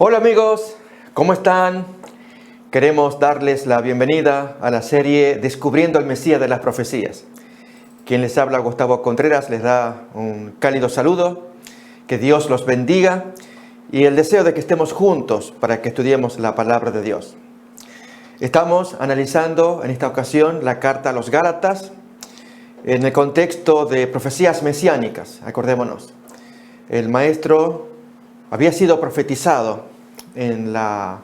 Hola amigos, ¿cómo están? Queremos darles la bienvenida a la serie Descubriendo al Mesías de las Profecías. Quien les habla, Gustavo Contreras, les da un cálido saludo. Que Dios los bendiga y el deseo de que estemos juntos para que estudiemos la palabra de Dios. Estamos analizando en esta ocasión la carta a los Gálatas en el contexto de profecías mesiánicas. Acordémonos, el maestro había sido profetizado en las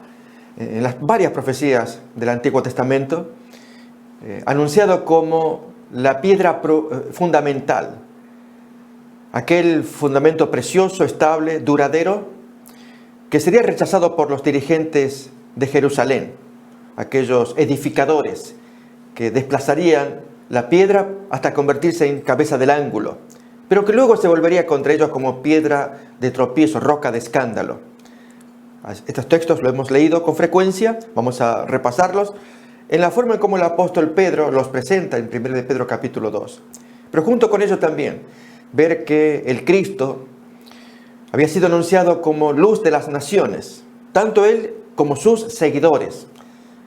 varias profecías del Antiguo Testamento, anunciado como la piedra fundamental, aquel fundamento precioso, estable, duradero, que sería rechazado por los dirigentes de Jerusalén, aquellos edificadores que desplazarían la piedra hasta convertirse en cabeza del ángulo, pero que luego se volvería contra ellos como piedra de tropiezo, roca de escándalo. Estos textos los hemos leído con frecuencia, vamos a repasarlos en la forma en como el apóstol Pedro los presenta en 1 de Pedro capítulo 2. Pero junto con ello también, ver que el Cristo había sido anunciado como luz de las naciones, tanto él como sus seguidores.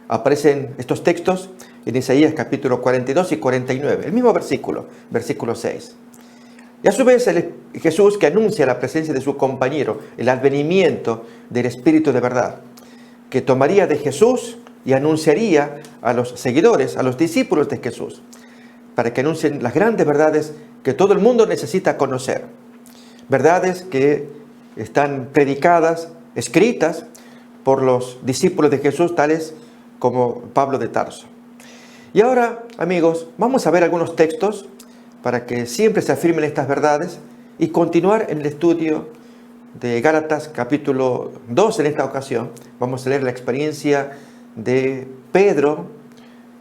Aparecen estos textos en Isaías capítulo 42 y 49, el mismo versículo 6. Y a su vez Jesús, que anuncia la presencia de su compañero, el advenimiento del Espíritu de verdad, que tomaría de Jesús y anunciaría a los seguidores, a los discípulos de Jesús, para que anuncien las grandes verdades que todo el mundo necesita conocer. Verdades que están predicadas, escritas por los discípulos de Jesús, tales como Pablo de Tarso. Y ahora, amigos, vamos a ver algunos textos para que siempre se afirmen estas verdades y continuar en el estudio de Gálatas capítulo 2 en esta ocasión. Vamos a leer la experiencia de Pedro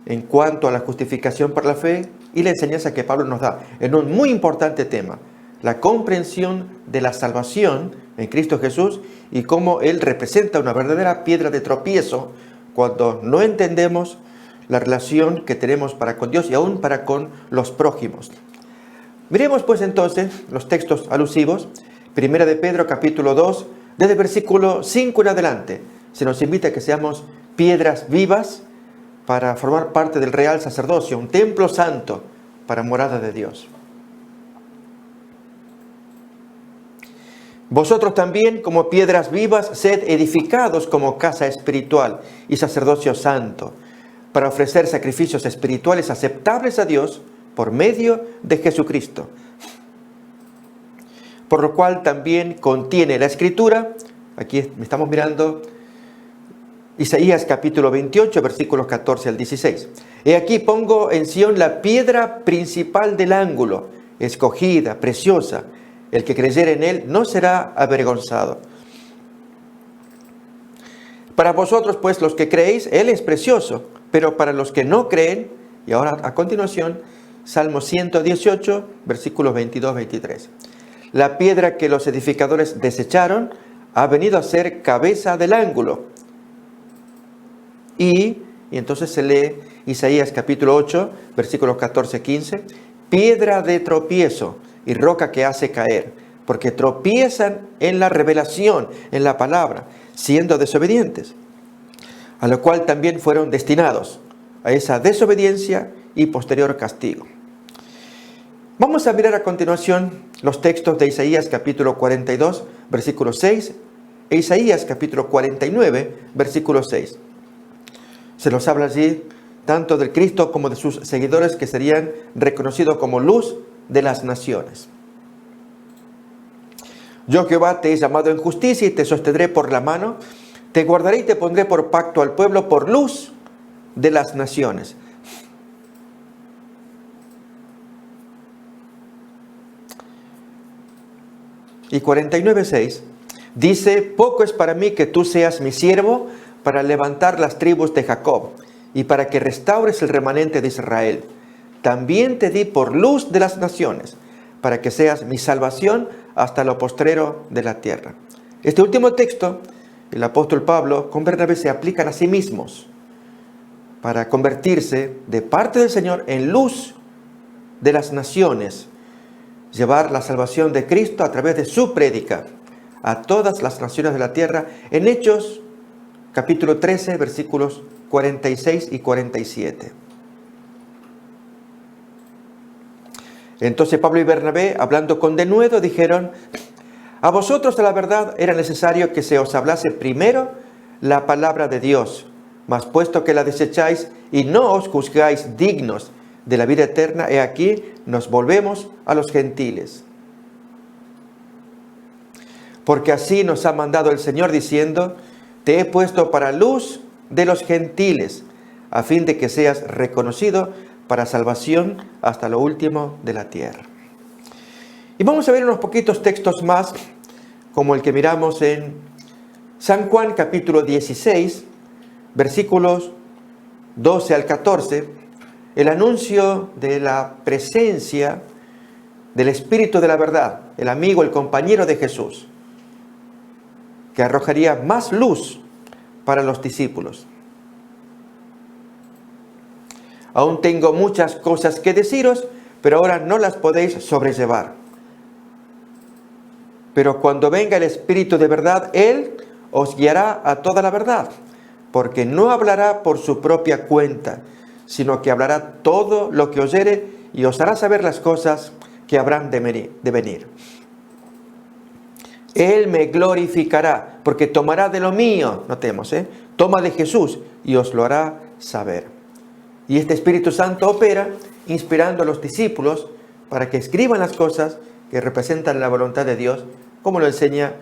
en cuanto a la justificación por la fe y la enseñanza que Pablo nos da en un muy importante tema, la comprensión de la salvación en Cristo Jesús y cómo Él representa una verdadera piedra de tropiezo cuando no entendemos la relación que tenemos para con Dios y aún para con los prójimos. Miremos pues entonces los textos alusivos. 1 de Pedro capítulo 2, desde el versículo 5 en adelante. Se nos invita a que seamos piedras vivas para formar parte del real sacerdocio, un templo santo para morada de Dios. Vosotros también, como piedras vivas, sed edificados como casa espiritual y sacerdocio santo, para ofrecer sacrificios espirituales aceptables a Dios por medio de Jesucristo. Por lo cual también contiene la Escritura, aquí estamos mirando Isaías capítulo 28, versículos 14 al 16. He aquí pongo en Sión la piedra principal del ángulo, escogida, preciosa. El que creyere en él no será avergonzado. Para vosotros, pues, los que creéis, él es precioso, pero para los que no creen, y ahora a continuación, Salmo 118, versículos 22-23. La piedra que los edificadores desecharon ha venido a ser cabeza del ángulo. Y entonces se lee Isaías capítulo 8, versículos 14-15. Piedra de tropiezo y roca que hace caer, porque tropiezan en la revelación, en la palabra, siendo desobedientes, a lo cual también fueron destinados a esa desobediencia y posterior castigo. Vamos a mirar a continuación los textos de Isaías capítulo 42, versículo 6, e Isaías capítulo 49, versículo 6. Se nos habla allí tanto del Cristo como de sus seguidores que serían reconocidos como luz de las naciones. Yo, Jehová, te he llamado en justicia y te sostendré por la mano, te guardaré y te pondré por pacto al pueblo, por luz de las naciones. Y 49:6 dice: poco es para mí que tú seas mi siervo para levantar las tribus de Jacob y para que restaures el remanente de Israel. También te di por luz de las naciones, para que seas mi salvación hasta lo postrero de la tierra. Este último texto, el apóstol Pablo con Bernabé se aplican a sí mismos para convertirse de parte del Señor en luz de las naciones, llevar la salvación de Cristo a través de su prédica a todas las naciones de la tierra, en Hechos capítulo 13, versículos 46 y 47. Entonces Pablo y Bernabé, hablando con denuedo, dijeron: a vosotros a la verdad era necesario que se os hablase primero la palabra de Dios, mas puesto que la desecháis y no os juzgáis dignos de la vida eterna, he aquí nos volvemos a los gentiles. Porque así nos ha mandado el Señor diciendo: te he puesto para luz de los gentiles, a fin de que seas reconocido para salvación hasta lo último de la tierra. Y vamos a ver unos poquitos textos más, como el que miramos en San Juan capítulo 16, versículos 12 al 14, el anuncio de la presencia del Espíritu de la verdad, el amigo, el compañero de Jesús, que arrojaría más luz para los discípulos. Aún tengo muchas cosas que deciros, pero ahora no las podéis sobrellevar. Pero cuando venga el Espíritu de verdad, Él os guiará a toda la verdad, porque no hablará por su propia cuenta, sino que hablará todo lo que oyere y os hará saber las cosas que habrán de venir. Él me glorificará, porque tomará de lo mío, notemos, toma de Jesús y os lo hará saber. Y este Espíritu Santo opera inspirando a los discípulos para que escriban las cosas que representan la voluntad de Dios, como lo enseña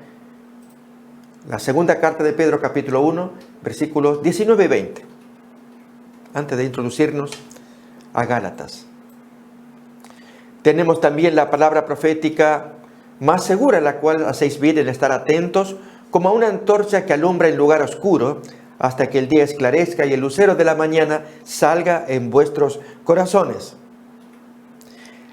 la segunda carta de Pedro, capítulo 1, versículos 19 y 20. Antes de introducirnos a Gálatas. Tenemos también la palabra profética más segura, en la cual hacéis bien en estar atentos, como a una antorcha que alumbra en lugar oscuro, hasta que el día esclarezca y el lucero de la mañana salga en vuestros corazones.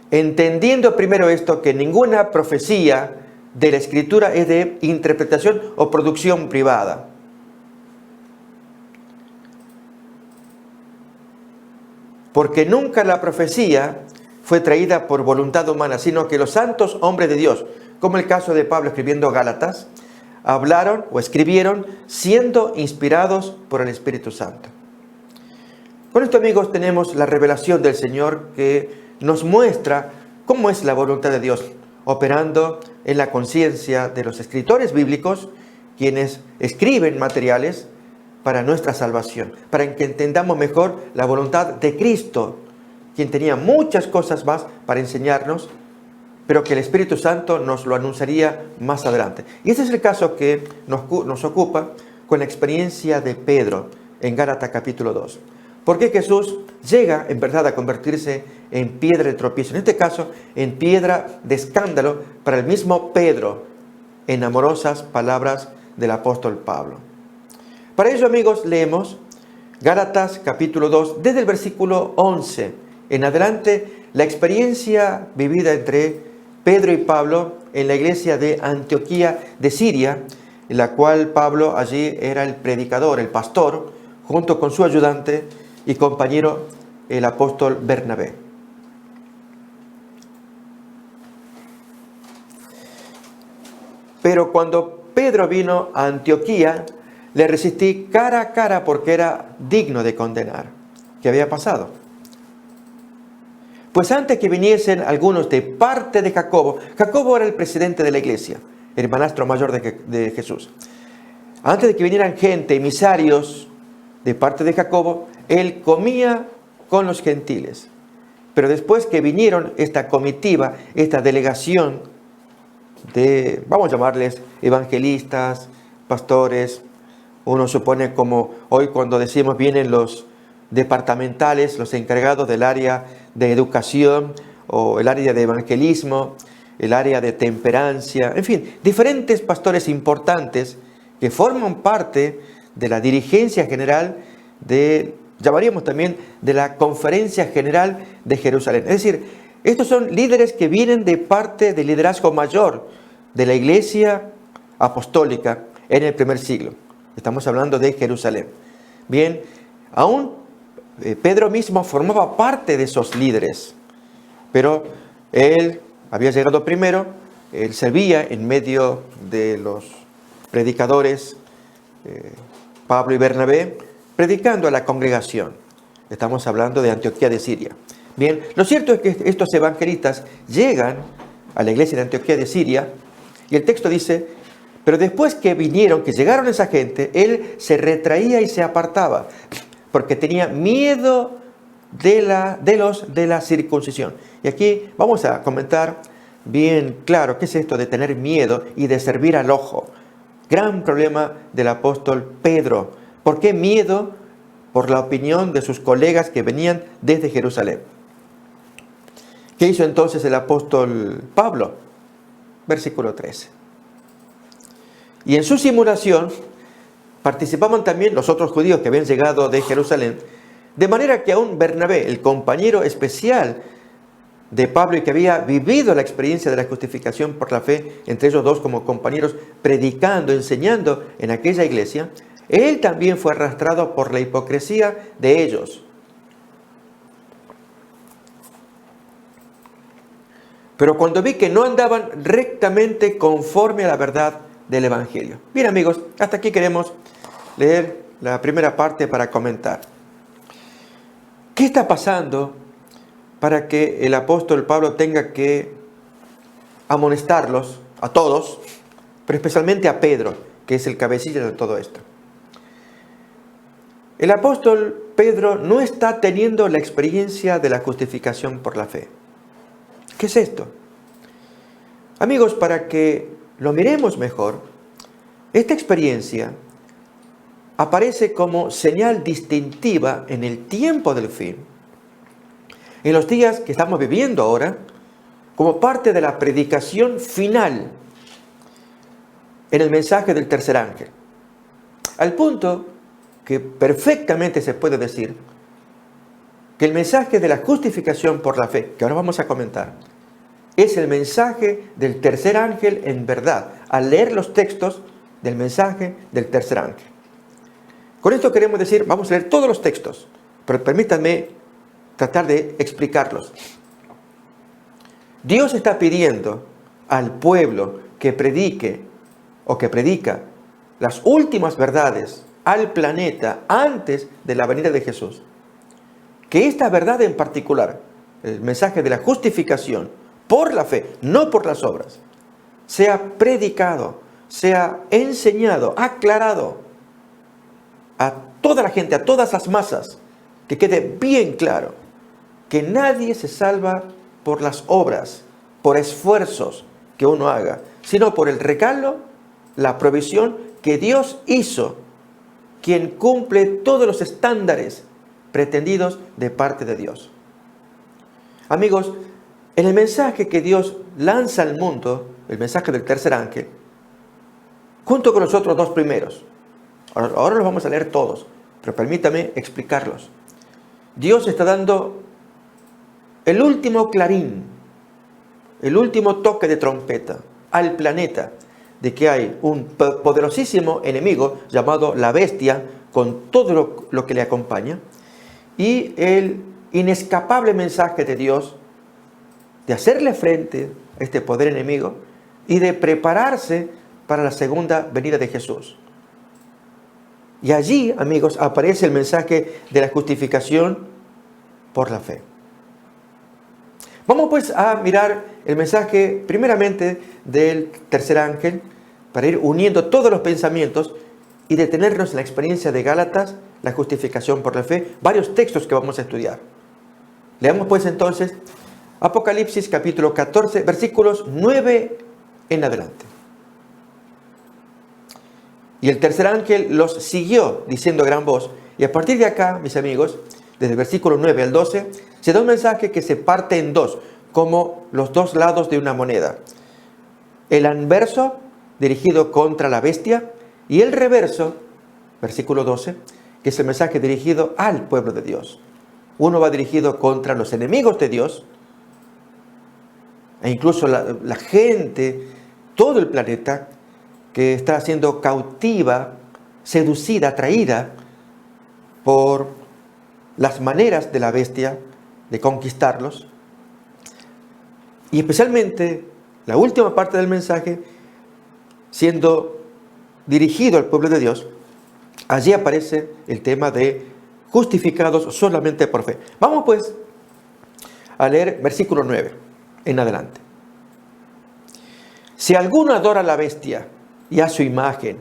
Entendiendo primero esto, que ninguna profecía de la Escritura es de interpretación o producción privada. Porque nunca la profecía fue traída por voluntad humana, sino que los santos hombres de Dios, como el caso de Pablo escribiendo Gálatas, hablaron o escribieron siendo inspirados por el Espíritu Santo. Con esto, amigos, tenemos la revelación del Señor que nos muestra cómo es la voluntad de Dios, operando en la conciencia de los escritores bíblicos, quienes escriben materiales para nuestra salvación, para que entendamos mejor la voluntad de Cristo, quien tenía muchas cosas más para enseñarnos, pero que el Espíritu Santo nos lo anunciaría más adelante. Y este es el caso que nos ocupa con la experiencia de Pedro en Gálatas capítulo 2. Porque Jesús llega en verdad a convertirse en piedra de tropiezo, en este caso en piedra de escándalo para el mismo Pedro, en amorosas palabras del apóstol Pablo. Para ello, amigos, leemos Gálatas capítulo 2, desde el versículo 11 en adelante, la experiencia vivida entre Pedro y Pablo en la iglesia de Antioquía de Siria, en la cual Pablo allí era el predicador, el pastor, junto con su ayudante y compañero, el apóstol Bernabé. Pero cuando Pedro vino a Antioquía, le resistí cara a cara porque era digno de condenar. ¿Qué había pasado? Pues antes que viniesen algunos de parte de Jacobo, Jacobo era el presidente de la iglesia, el hermanastro mayor de Jesús. Antes de que vinieran gente, emisarios de parte de Jacobo, él comía con los gentiles. Pero después que vinieron esta comitiva, esta delegación de, vamos a llamarles evangelistas, pastores, uno supone como hoy cuando decimos vienen los departamentales, los encargados del área de educación o el área de evangelismo, el área de temperancia, en fin, diferentes pastores importantes que forman parte de la dirigencia general llamaríamos también de la Conferencia General de Jerusalén. Es decir, estos son líderes que vienen de parte del liderazgo mayor de la iglesia apostólica en el primer siglo. Estamos hablando de Jerusalén. Bien, aún Pedro mismo formaba parte de esos líderes, pero él había llegado primero, él servía en medio de los predicadores Pablo y Bernabé, predicando a la congregación. Estamos hablando de Antioquía de Siria. Bien, lo cierto es que estos evangelistas llegan a la iglesia de Antioquía de Siria y el texto dice: pero después que vinieron, que llegaron esa gente, él se retraía y se apartaba, porque tenía miedo de la circuncisión. Y aquí vamos a comentar bien claro qué es esto de tener miedo y de servir al ojo. Gran problema del apóstol Pedro. ¿Por qué miedo? Por la opinión de sus colegas que venían desde Jerusalén. ¿Qué hizo entonces el apóstol Pablo? Versículo 13. Y en su simulación participaban también los otros judíos que habían llegado de Jerusalén, de manera que aún Bernabé, el compañero especial de Pablo y que había vivido la experiencia de la justificación por la fe, entre ellos dos como compañeros, predicando, enseñando en aquella iglesia, él también fue arrastrado por la hipocresía de ellos. Pero cuando vi que no andaban rectamente conforme a la verdad del Evangelio. Bien, amigos, hasta aquí queremos leer la primera parte para comentar. ¿Qué está pasando para que el apóstol Pablo tenga que amonestarlos a todos, pero especialmente a Pedro, que es el cabecilla de todo esto? El apóstol Pedro no está teniendo la experiencia de la justificación por la fe. ¿Qué es esto? Amigos, para que lo miremos mejor, esta experiencia aparece como señal distintiva en el tiempo del fin, en los días que estamos viviendo ahora, como parte de la predicación final en el mensaje del tercer ángel. Al punto que perfectamente se puede decir que el mensaje de la justificación por la fe, que ahora vamos a comentar, es el mensaje del tercer ángel en verdad, al leer los textos del mensaje del tercer ángel. Con esto queremos decir, vamos a leer todos los textos, pero permítanme tratar de explicarlos. Dios está pidiendo al pueblo que predique o que predica las últimas verdades al planeta antes de la venida de Jesús, que esta verdad en particular, el mensaje de la justificación por la fe, no por las obras, sea predicado, sea enseñado, aclarado a toda la gente, a todas las masas, que quede bien claro que nadie se salva por las obras, por esfuerzos que uno haga, sino por el regalo, la provisión que Dios hizo, quien cumple todos los estándares pretendidos de parte de Dios. Amigos, en el mensaje que Dios lanza al mundo, el mensaje del tercer ángel, junto con los otros dos primeros, ahora los vamos a leer todos, pero permítame explicarlos. Dios está dando el último clarín, el último toque de trompeta al planeta de que hay un poderosísimo enemigo llamado la bestia con todo lo que le acompaña, y el inescapable mensaje de Dios de hacerle frente a este poder enemigo y de prepararse para la segunda venida de Jesús. Y allí, amigos, aparece el mensaje de la justificación por la fe. Vamos pues a mirar el mensaje primeramente del tercer ángel para ir uniendo todos los pensamientos y detenernos en la experiencia de Gálatas, la justificación por la fe, varios textos que vamos a estudiar. Leamos pues entonces Apocalipsis capítulo 14, versículos 9 en adelante. Y el tercer ángel los siguió diciendo a gran voz. Y a partir de acá, mis amigos, desde el versículo 9 al 12, se da un mensaje que se parte en dos, como los dos lados de una moneda. El anverso, dirigido contra la bestia, y el reverso, versículo 12, que es el mensaje dirigido al pueblo de Dios. Uno va dirigido contra los enemigos de Dios, e incluso la gente, todo el planeta, que está siendo cautiva, seducida, atraída por las maneras de la bestia de conquistarlos. Y especialmente la última parte del mensaje, siendo dirigido al pueblo de Dios, allí aparece el tema de justificados solamente por fe. Vamos pues a leer versículo 9 en adelante. Si alguno adora a la bestia y a su imagen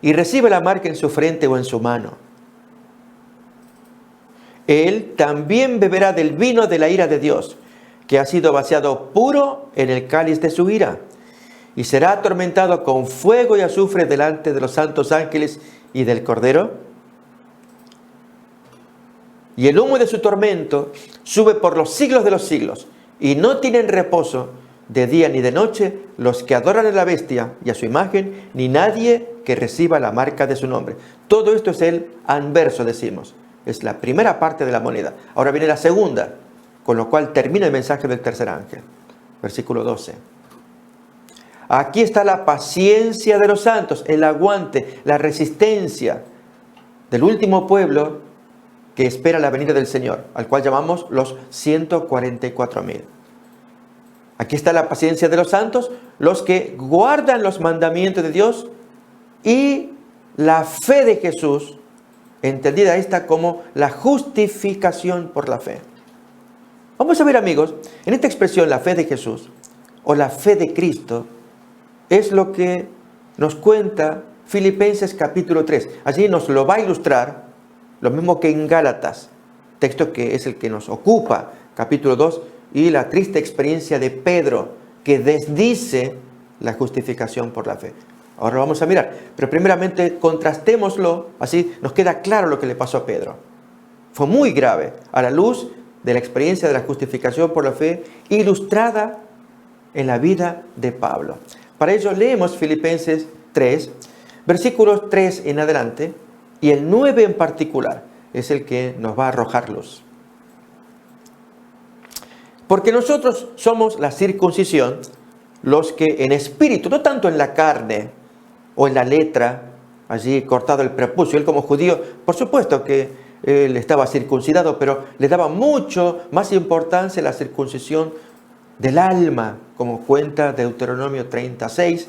y recibe la marca en su frente o en su mano, él también beberá del vino de la ira de Dios, que ha sido vaciado puro en el cáliz de su ira, y será atormentado con fuego y azufre delante de los santos ángeles y del Cordero. Y el humo de su tormento sube por los siglos de los siglos, y no tienen reposo de día ni de noche los que adoran a la bestia y a su imagen, ni nadie que reciba la marca de su nombre. Todo esto es el anverso, decimos. Es la primera parte de la moneda. Ahora viene la segunda, con lo cual termina el mensaje del tercer ángel. Versículo 12. Aquí está la paciencia de los santos, el aguante, la resistencia del último pueblo que espera la venida del Señor, al cual llamamos los 144,000. Aquí está la paciencia de los santos, los que guardan los mandamientos de Dios y la fe de Jesús, entendida esta como la justificación por la fe. Vamos a ver, amigos, en esta expresión, la fe de Jesús o la fe de Cristo, es lo que nos cuenta Filipenses capítulo 3. Allí nos lo va a ilustrar, lo mismo que en Gálatas, texto que es el que nos ocupa, capítulo 2, y la triste experiencia de Pedro, que desdice la justificación por la fe. Ahora lo vamos a mirar, pero primeramente contrastémoslo, así nos queda claro lo que le pasó a Pedro. Fue muy grave, a la luz de la experiencia de la justificación por la fe, ilustrada en la vida de Pablo. Para ello leemos Filipenses 3, versículos 3 en adelante, y el 9 en particular es el que nos va a arrojar luz. Porque nosotros somos la circuncisión, los que en espíritu, no tanto en la carne o en la letra, allí cortado el prepucio. Él como judío, por supuesto que él estaba circuncidado, pero le daba mucho más importancia a la circuncisión del alma, como cuenta Deuteronomio 36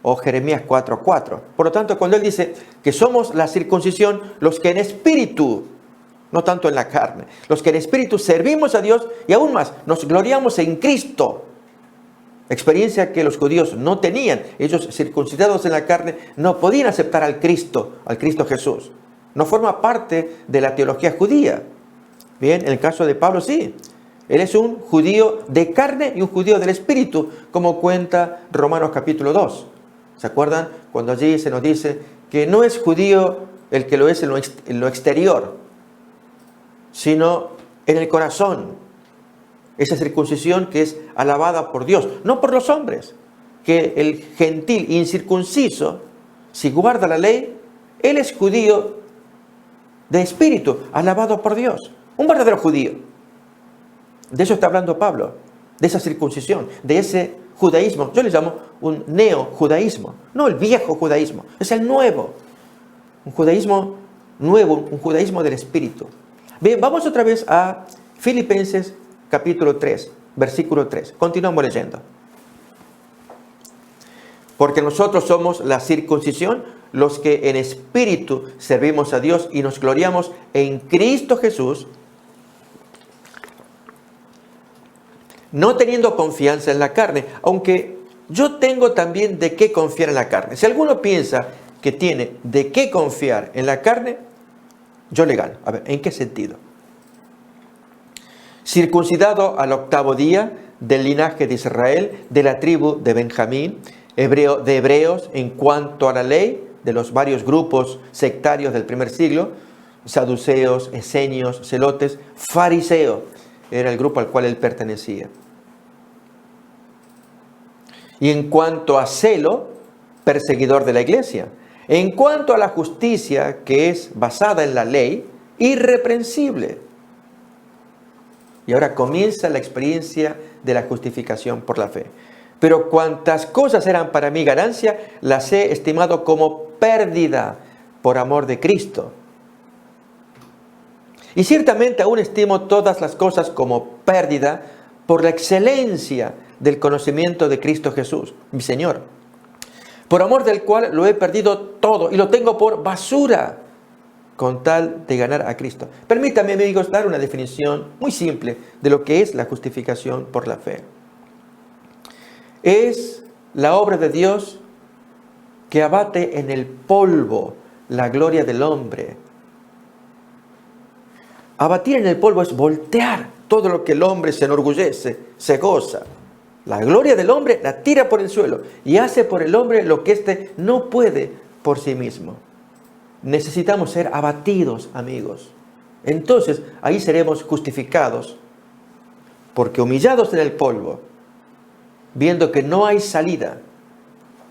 o Jeremías 4:4. Por lo tanto, cuando él dice que somos la circuncisión, los que en espíritu, no tanto en la carne, los que en espíritu servimos a Dios y aún más, nos gloriamos en Cristo. Experiencia que los judíos no tenían. Ellos, circuncidados en la carne, no podían aceptar al Cristo Jesús. No forma parte de la teología judía. Bien, en el caso de Pablo sí. Él es un judío de carne y un judío del espíritu, como cuenta Romanos capítulo 2. ¿Se acuerdan? Cuando allí se nos dice que no es judío el que lo es en lo exterior, sino en el corazón. Esa circuncisión que es alabada por Dios, no por los hombres. Que el gentil incircunciso, si guarda la ley, él es judío de espíritu, alabado por Dios. Un verdadero judío. De eso está hablando Pablo, de esa circuncisión, de ese judaísmo. Yo le llamo un neojudaísmo, no el viejo judaísmo, es el nuevo. Un judaísmo nuevo, un judaísmo del espíritu. Bien, vamos otra vez a Filipenses capítulo 3, versículo 3. Continuamos leyendo. Porque nosotros somos la circuncisión, los que en espíritu servimos a Dios y nos gloriamos en Cristo Jesús, no teniendo confianza en la carne, aunque yo tengo también de qué confiar en la carne. Si alguno piensa que tiene de qué confiar en la carne, yo le gano. A ver, ¿en qué sentido? Circuncidado al 8º día, del linaje de Israel, de la tribu de Benjamín, de hebreos en cuanto a la ley, de los varios grupos sectarios del primer siglo, saduceos, esenios, celotes, fariseo, era el grupo al cual él pertenecía. Y en cuanto a celo, perseguidor de la iglesia. En cuanto a la justicia, que es basada en la ley, irreprensible. Y ahora comienza la experiencia de la justificación por la fe. Pero cuantas cosas eran para mí ganancia, las he estimado como pérdida por amor de Cristo. Y ciertamente aún estimo todas las cosas como pérdida por la excelencia del conocimiento de Cristo Jesús, mi Señor, por amor del cual lo he perdido todo y lo tengo por basura, con tal de ganar a Cristo. Permítanme, amigos, dar una definición muy simple de lo que es la justificación por la fe. Es la obra de Dios que abate en el polvo la gloria del hombre. Abatir en el polvo es voltear todo lo que el hombre se enorgullece, se goza. La gloria del hombre la tira por el suelo y hace por el hombre lo que éste no puede por sí mismo. Necesitamos ser abatidos, amigos. Entonces, ahí seremos justificados, porque humillados en el polvo, viendo que no hay salida,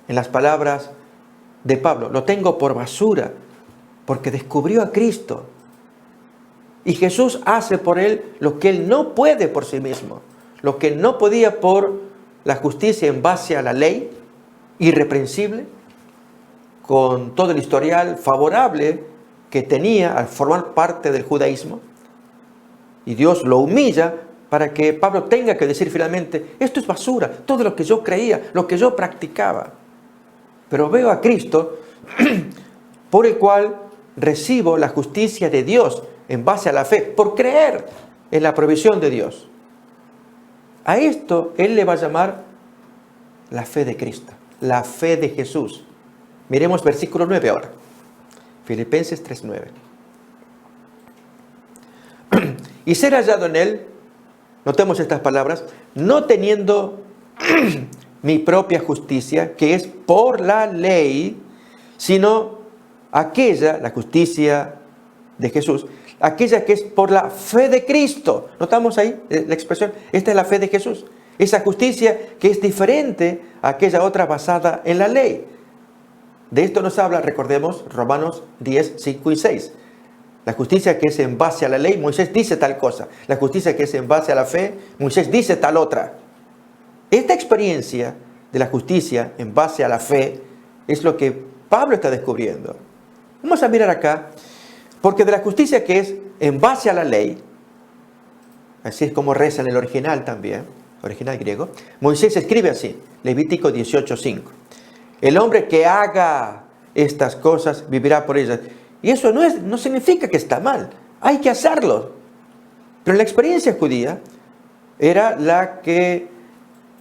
en las palabras de Pablo, lo tengo por basura, porque descubrió a Cristo. Y Jesús hace por él lo que él no puede por sí mismo, lo que no podía por la justicia en base a la ley, irreprensible, con todo el historial favorable que tenía al formar parte del judaísmo. Y Dios lo humilla para que Pablo tenga que decir finalmente, esto es basura, todo lo que yo creía, lo que yo practicaba. Pero veo a Cristo, por el cual recibo la justicia de Dios en base a la fe, por creer en la provisión de Dios. A esto Él le va a llamar la fe de Cristo, la fe de Jesús. Miremos versículo 9 ahora. Filipenses 3:9. Y ser hallado en Él, notemos estas palabras, no teniendo mi propia justicia, que es por la ley, sino aquella, la justicia de Jesús, aquella que es por la fe de Cristo. ¿Notamos ahí la expresión? Esta es la fe de Jesús. Esa justicia que es diferente a aquella otra basada en la ley. De esto nos habla, recordemos, Romanos 10, 5 y 6. La justicia que es en base a la ley, Moisés dice tal cosa. La justicia que es en base a la fe, Moisés dice tal otra. Esta experiencia de la justicia en base a la fe es lo que Pablo está descubriendo. Vamos a mirar acá, porque de la justicia que es en base a la ley, así es como reza en el original también, original griego, Moisés escribe así, Levítico 18:5. El hombre que haga estas cosas vivirá por ellas. Y eso no significa que está mal, hay que hacerlo. Pero la experiencia judía era la que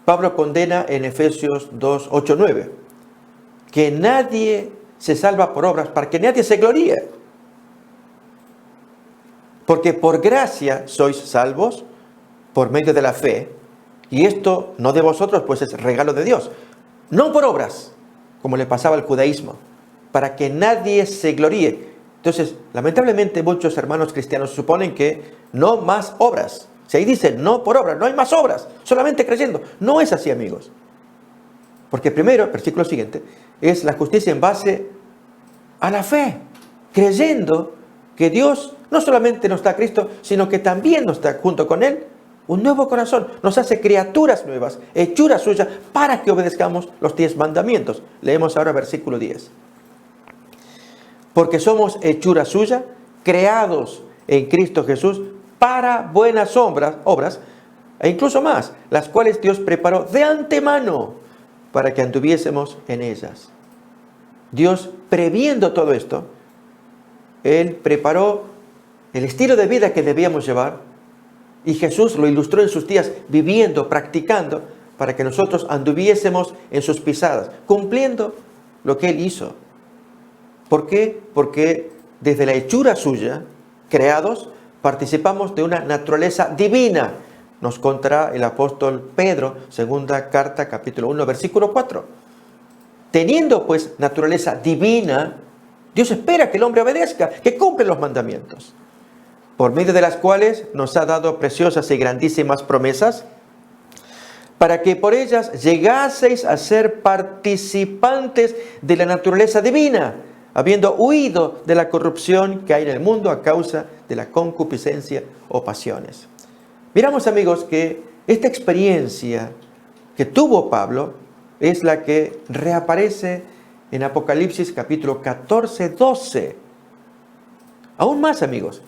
Pablo condena en Efesios 2, 8, 9. Que nadie se salva por obras, para que nadie se gloríe. Porque por gracia sois salvos por medio de la fe. Y esto no de vosotros, pues es regalo de Dios. No por obras, como le pasaba al judaísmo, para que nadie se gloríe. Entonces, lamentablemente muchos hermanos cristianos suponen que no más obras. Si ahí dice no por obras, no hay más obras, solamente creyendo. No es así, amigos. Porque primero, versículo siguiente, es la justicia en base a la fe, creyendo que Dios no solamente nos da a Cristo, sino que también nos da junto con Él un nuevo corazón. Nos hace criaturas nuevas, hechura suya, para que obedezcamos los 10 mandamientos. Leemos ahora versículo 10. Porque somos hechura suya, creados en Cristo Jesús para buenas obras, e incluso más, las cuales Dios preparó de antemano para que anduviésemos en ellas. Dios, previendo todo esto, Él preparó el estilo de vida que debíamos llevar, y Jesús lo ilustró en sus días, viviendo, practicando, para que nosotros anduviésemos en sus pisadas, cumpliendo lo que Él hizo. ¿Por qué? Porque desde la hechura suya, creados, participamos de una naturaleza divina. Nos contará el apóstol Pedro, segunda carta, capítulo 1, versículo 4. Teniendo pues naturaleza divina, Dios espera que el hombre obedezca, que cumpla los mandamientos, por medio de las cuales nos ha dado preciosas y grandísimas promesas, para que por ellas llegaseis a ser participantes de la naturaleza divina, habiendo huido de la corrupción que hay en el mundo a causa de la concupiscencia o pasiones. Miramos, amigos, que esta experiencia que tuvo Pablo es la que reaparece en Apocalipsis capítulo 14, 12. Aún más, amigos,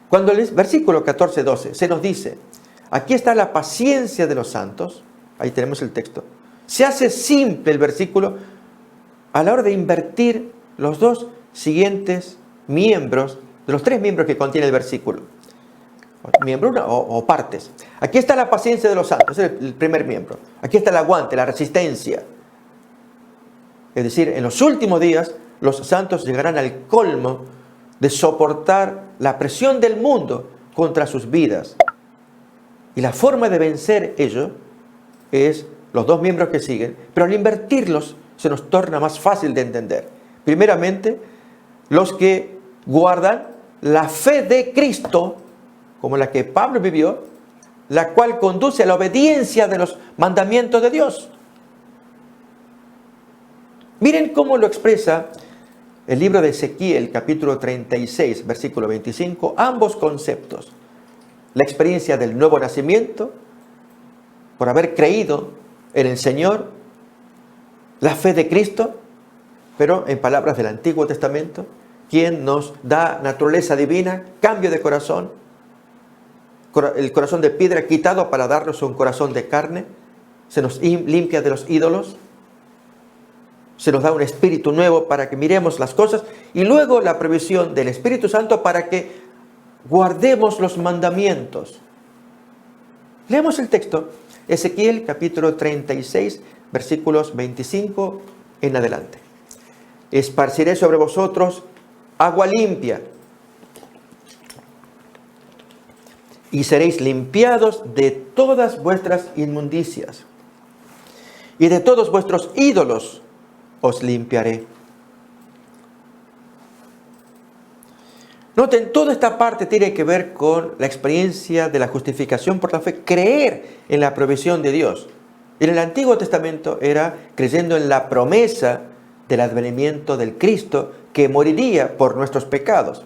cuando el versículo 14, 12 se nos dice, Aquí está la paciencia de los santos. Ahí tenemos el texto. Se hace simple el versículo a la hora de invertir los dos siguientes miembros, de los tres miembros que contiene el versículo. Miembro o partes. Aquí está la paciencia de los santos, es el primer miembro. Aquí está el aguante, la resistencia. Es decir, en los últimos días los santos llegarán al colmo de soportar la presión del mundo contra sus vidas. Y la forma de vencer ello es los dos miembros que siguen, pero al invertirlos se nos torna más fácil de entender. Primeramente, los que guardan la fe de Cristo, como la que Pablo vivió, la cual conduce a la obediencia de los mandamientos de Dios. Miren cómo lo expresa el libro de Ezequiel, capítulo 36, versículo 25, ambos conceptos. La experiencia del nuevo nacimiento, por haber creído en el Señor, la fe de Cristo, pero en palabras del Antiguo Testamento, quien nos da naturaleza divina, cambio de corazón, el corazón de piedra quitado para darnos un corazón de carne, se nos limpia de los ídolos, se nos da un espíritu nuevo para que miremos las cosas, y luego la provisión del Espíritu Santo para que guardemos los mandamientos. Leemos el texto, Ezequiel capítulo 36, versículos 25 en adelante. Esparciré sobre vosotros agua limpia, y seréis limpiados de todas vuestras inmundicias, y de todos vuestros ídolos os limpiaré. Noten, toda esta parte tiene que ver con la experiencia de la justificación por la fe, creer en la provisión de Dios. En el Antiguo Testamento era creyendo en la promesa del advenimiento del Cristo que moriría por nuestros pecados.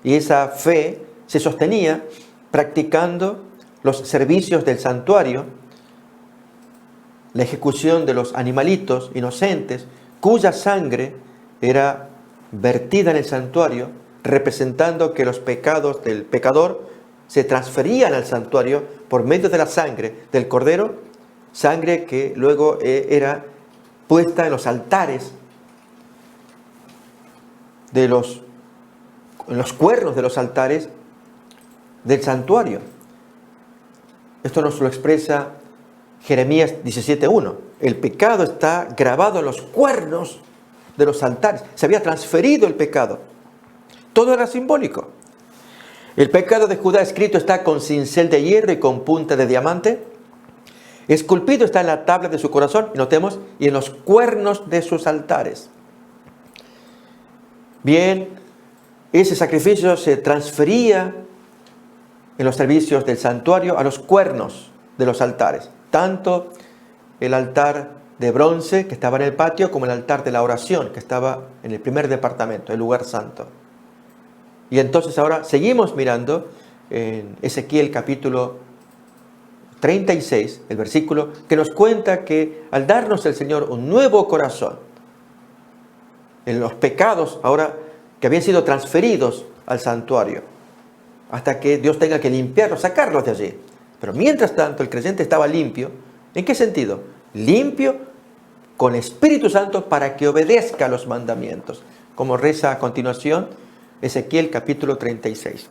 Y esa fe se sostenía practicando los servicios del santuario, la ejecución de los animalitos inocentes, cuya sangre era vertida en el santuario, representando que los pecados del pecador se transferían al santuario por medio de la sangre del cordero, sangre que luego era puesta en los altares en los cuernos de los altares del santuario. Esto nos lo expresa Jeremías 17:1. El pecado está grabado en los cuernos de los altares. Se había transferido el pecado. Todo era simbólico. El pecado de Judá escrito está con cincel de hierro y con punta de diamante. Esculpido está en la tabla de su corazón, notemos, y en los cuernos de sus altares. Bien, ese sacrificio se transfería en los servicios del santuario a los cuernos de los altares. Tanto el altar de bronce que estaba en el patio como el altar de la oración que estaba en el primer departamento, el lugar santo. Y entonces ahora seguimos mirando en Ezequiel capítulo 36, el versículo que nos cuenta que al darnos el Señor un nuevo corazón, en los pecados ahora que habían sido transferidos al santuario, hasta que Dios tenga que limpiarlos, sacarlos de allí. Pero mientras tanto el creyente estaba limpio. ¿En qué sentido? Limpio con Espíritu Santo para que obedezca los mandamientos. Como reza a continuación Ezequiel capítulo 36.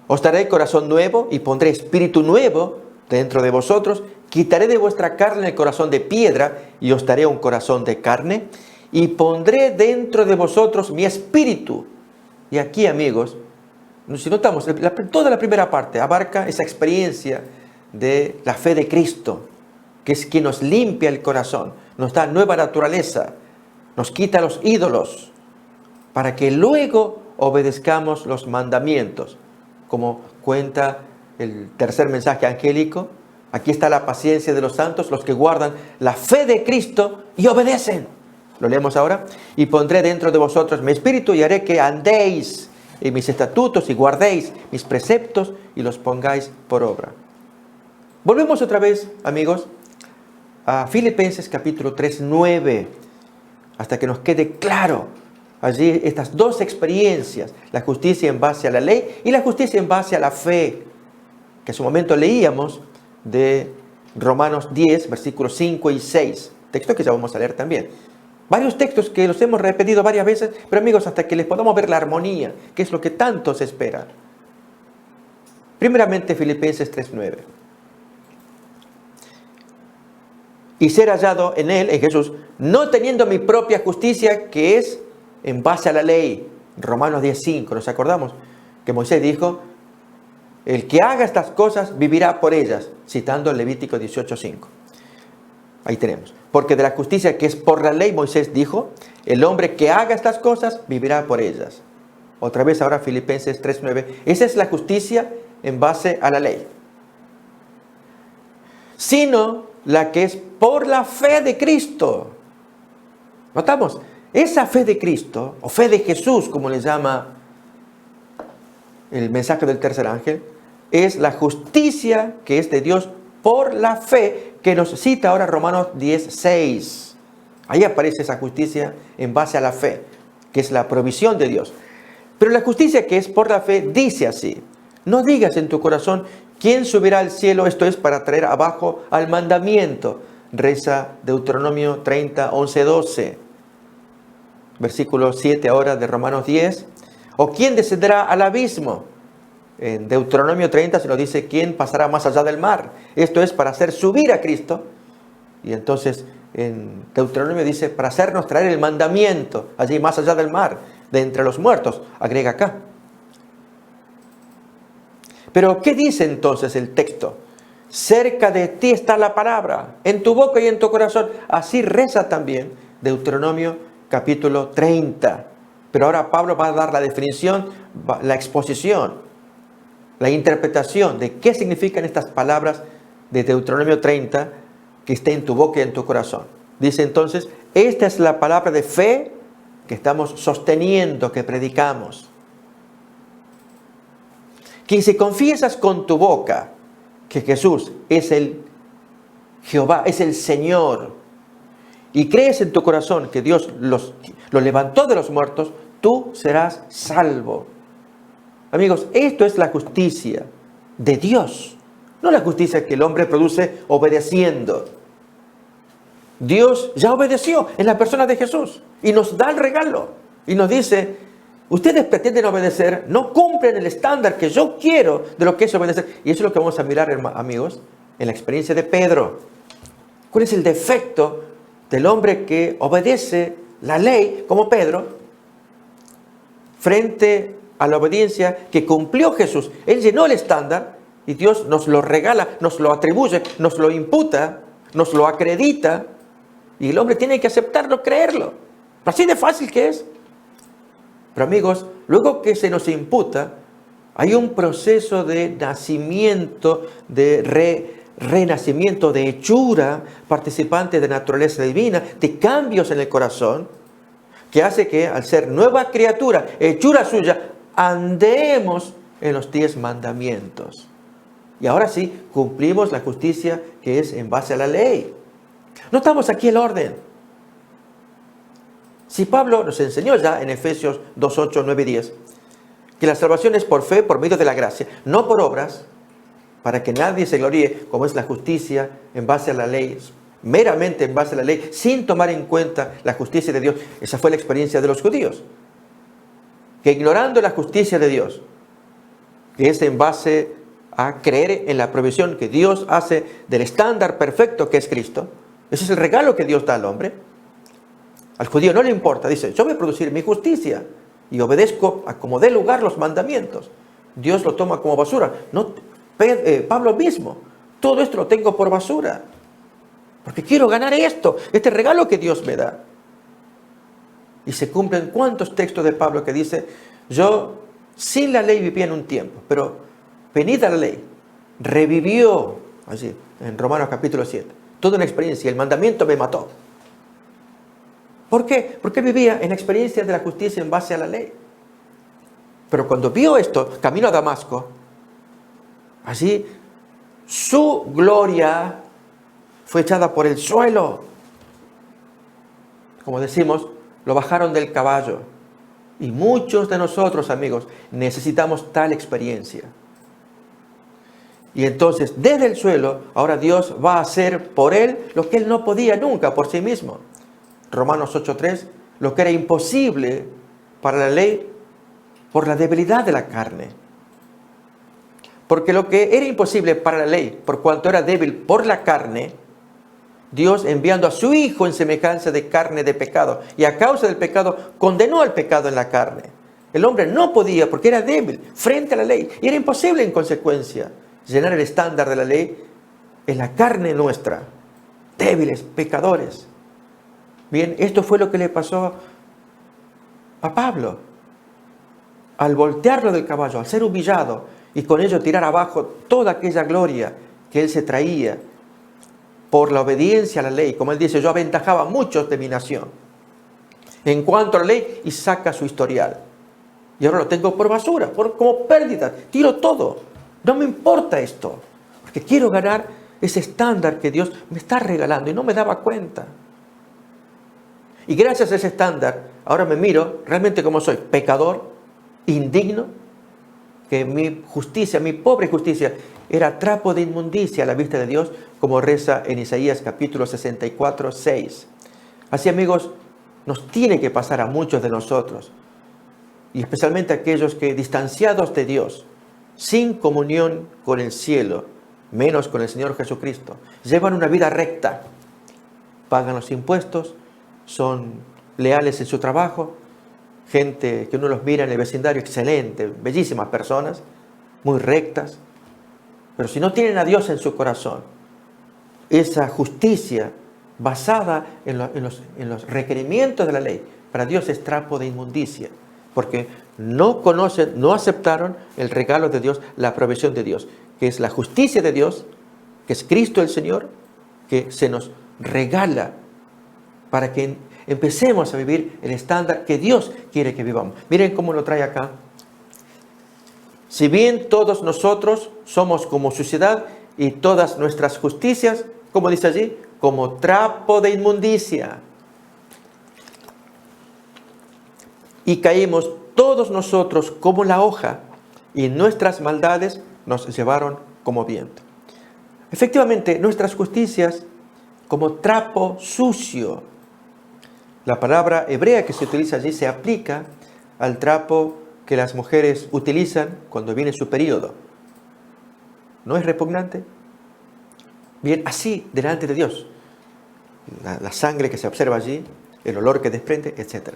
Os daré corazón nuevo y pondré espíritu nuevo dentro de vosotros. Quitaré de vuestra carne el corazón de piedra y os daré un corazón de carne. Y pondré dentro de vosotros mi espíritu. Y aquí, amigos, si notamos, toda la primera parte abarca esa experiencia de la fe de Cristo, que es quien nos limpia el corazón, nos da nueva naturaleza, nos quita los ídolos, para que luego obedezcamos los mandamientos. Como cuenta el tercer mensaje angélico, aquí está la paciencia de los santos, los que guardan la fe de Cristo y obedecen. Lo leemos ahora. Y pondré dentro de vosotros mi espíritu y haré que andéis en mis estatutos y guardéis mis preceptos y los pongáis por obra. Volvemos otra vez, amigos, a Filipenses capítulo 3, 9, hasta que nos quede claro allí estas dos experiencias, la justicia en base a la ley y la justicia en base a la fe. que en su momento leíamos de Romanos 10, versículos 5 y 6, texto que ya vamos a leer también. Varios textos que los hemos repetido varias veces, pero amigos, hasta que les podamos ver la armonía, que es lo que tanto se espera. Primeramente, Filipenses 3:9. Y ser hallado en Él, en Jesús, no teniendo mi propia justicia, que es en base a la ley. Romanos 10:5, ¿nos acordamos? Que Moisés dijo, el que haga estas cosas vivirá por ellas, citando Levítico 18:5. Ahí tenemos. Porque de la justicia que es por la ley, Moisés dijo, el hombre que haga estas cosas vivirá por ellas. Otra vez ahora Filipenses 3:9. Esa es la justicia en base a la ley. Sino la que es por la fe de Cristo. ¿Notamos? Esa fe de Cristo, o fe de Jesús, como le llama el mensaje del tercer ángel, es la justicia que es de Dios por la fe, que nos cita ahora Romanos 10:6. Ahí aparece esa justicia en base a la fe, que es la provisión de Dios. Pero la justicia que es por la fe dice así: no digas en tu corazón, ¿quién subirá al cielo? Esto es para traer abajo al mandamiento. Reza Deuteronomio 30, 11, 12. Versículo 7 ahora de Romanos 10. ¿O quién descenderá al abismo? En Deuteronomio 30 se nos dice, ¿quién pasará más allá del mar? Esto es para hacer subir a Cristo. Y entonces en Deuteronomio dice, para hacernos traer el mandamiento, allí más allá del mar, de entre los muertos, agrega acá. Pero, ¿qué dice entonces el texto? Cerca de ti está la palabra, en tu boca y en tu corazón. Así reza también Deuteronomio capítulo 30. Pero ahora Pablo va a dar la definición, la exposición, la interpretación de qué significan estas palabras de Deuteronomio 30, que esté en tu boca y en tu corazón. Dice entonces, esta es la palabra de fe que estamos sosteniendo, que predicamos. Que si confiesas con tu boca que Jesús es el Jehová, es el Señor, y crees en tu corazón que Dios lo levantó de los muertos, tú serás salvo. Amigos, esto es la justicia de Dios, no la justicia que el hombre produce obedeciendo. Dios ya obedeció en la persona de Jesús y nos da el regalo y nos dice, ustedes pretenden obedecer, no cumplen el estándar que yo quiero de lo que es obedecer. Y eso es lo que vamos a mirar, amigos, en la experiencia de Pedro. ¿Cuál es el defecto del hombre que obedece la ley, como Pedro, frente a la obediencia que cumplió Jesús? Él llenó el estándar y Dios nos lo regala, nos lo atribuye, nos lo imputa, nos lo acredita. Y el hombre tiene que aceptarlo, creerlo. Así de fácil que es. Pero amigos, luego que se nos imputa, hay un proceso de nacimiento, de renacimiento, de hechura participante de naturaleza divina, de cambios en el corazón, que hace que al ser nueva criatura, hechura suya, andemos en los 10 mandamientos. Y ahora sí, cumplimos la justicia que es en base a la ley. Notamos aquí el orden. Si Pablo nos enseñó ya en Efesios 2, 8, 9 y 10, que la salvación es por fe, por medio de la gracia, no por obras, para que nadie se gloríe, como es la justicia en base a la ley, meramente en base a la ley, sin tomar en cuenta la justicia de Dios. Esa fue la experiencia de los judíos, que ignorando la justicia de Dios, que es en base a creer en la provisión que Dios hace del estándar perfecto que es Cristo, ese es el regalo que Dios da al hombre. Al judío no le importa, dice, yo voy a producir mi justicia y obedezco a como dé lugar los mandamientos. Dios lo toma como basura. No, Pablo mismo, todo esto lo tengo por basura, porque quiero ganar esto, este regalo que Dios me da. Y se cumplen cuántos textos de Pablo que dice, yo sin la ley vivía en un tiempo, pero venida la ley, revivió, allí en Romanos capítulo 7, toda una experiencia, el mandamiento me mató. ¿Por qué? Porque vivía en la experiencia de la justicia en base a la ley. Pero cuando vio esto, camino a Damasco, allí su gloria fue echada por el suelo. Como decimos, lo bajaron del caballo. Y muchos de nosotros, amigos, necesitamos tal experiencia. Y entonces, desde el suelo, ahora Dios va a hacer por él lo que él no podía nunca por sí mismo. Romanos 8:3, lo que era imposible para la ley por la debilidad de la carne. Porque lo que era imposible para la ley, por cuanto era débil por la carne, Dios, enviando a su Hijo en semejanza de carne de pecado, y a causa del pecado, condenó al pecado en la carne. El hombre no podía, porque era débil, frente a la ley. Y era imposible, en consecuencia, llenar el estándar de la ley en la carne nuestra. Débiles, pecadores. Bien, esto fue lo que le pasó a Pablo. Al voltearlo del caballo, al ser humillado, y con ello tirar abajo toda aquella gloria que él se traía por la obediencia a la ley. Como él dice, yo aventajaba a muchos de mi nación en cuanto a la ley, y saca su historial. Y ahora lo tengo por basura, como pérdida. Tiro todo. No me importa esto, porque quiero ganar ese estándar que Dios me está regalando y no me daba cuenta. Y gracias a ese estándar, ahora me miro realmente como soy, pecador, indigno, que mi justicia, mi pobre justicia, era trapo de inmundicia a la vista de Dios, como reza en Isaías capítulo 64:6. Así, amigos, nos tiene que pasar a muchos de nosotros, y especialmente a aquellos que, distanciados de Dios, sin comunión con el cielo, menos con el Señor Jesucristo, llevan una vida recta, pagan los impuestos, son leales en su trabajo, gente que uno los mira en el vecindario, excelente, bellísimas personas, muy rectas, pero si no tienen a Dios en su corazón, esa justicia basada en los requerimientos de la ley, para Dios es trapo de inmundicia, porque no conocen, no aceptaron el regalo de Dios, la provisión de Dios, que es la justicia de Dios, que es Cristo el Señor, que se nos regala para que empecemos a vivir el estándar que Dios quiere que vivamos. Miren cómo lo trae acá. Si bien todos nosotros somos como suciedad, y todas nuestras justicias, como dice allí, como trapo de inmundicia. Y caímos todos nosotros como la hoja, y nuestras maldades nos llevaron como viento. Efectivamente, nuestras justicias como trapo sucio. La palabra hebrea que se utiliza allí se aplica al trapo que las mujeres utilizan cuando viene su periodo. ¿No es repugnante? Bien, así delante de Dios. La sangre que se observa allí, el olor que desprende, etc.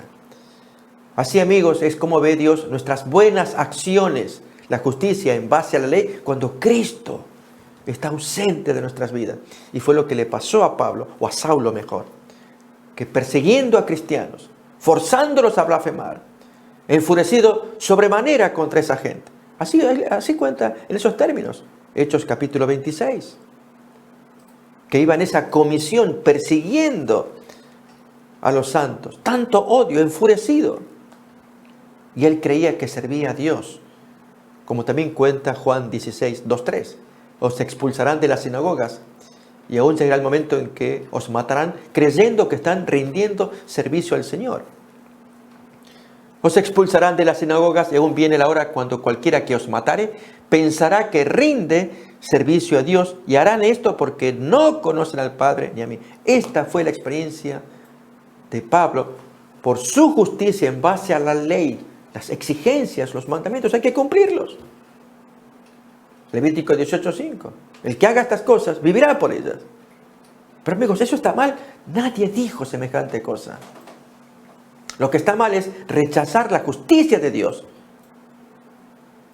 Así, amigos, es como ve Dios nuestras buenas acciones, la justicia en base a la ley, cuando Cristo está ausente de nuestras vidas. Y fue lo que le pasó a Pablo, o a Saulo mejor, que persiguiendo a cristianos, forzándolos a blasfemar, enfurecido sobremanera contra esa gente. Así cuenta en esos términos, Hechos capítulo 26, que iba en esa comisión persiguiendo a los santos, tanto odio, enfurecido. Y él creía que servía a Dios, como también cuenta Juan 16:2-3. Os expulsarán de las sinagogas, y aún llegará el momento en que os matarán creyendo que están rindiendo servicio al Señor. Os expulsarán de las sinagogas, y aún viene la hora cuando cualquiera que os matare pensará que rinde servicio a Dios, y harán esto porque no conocen al Padre ni a mí. Esta fue la experiencia de Pablo. Por su justicia en base a la ley, las exigencias, los mandamientos, hay que cumplirlos. Levítico 18:5. El que haga estas cosas vivirá por ellas. Pero, amigos, eso está mal. Nadie dijo semejante cosa. Lo que está mal es rechazar la justicia de Dios.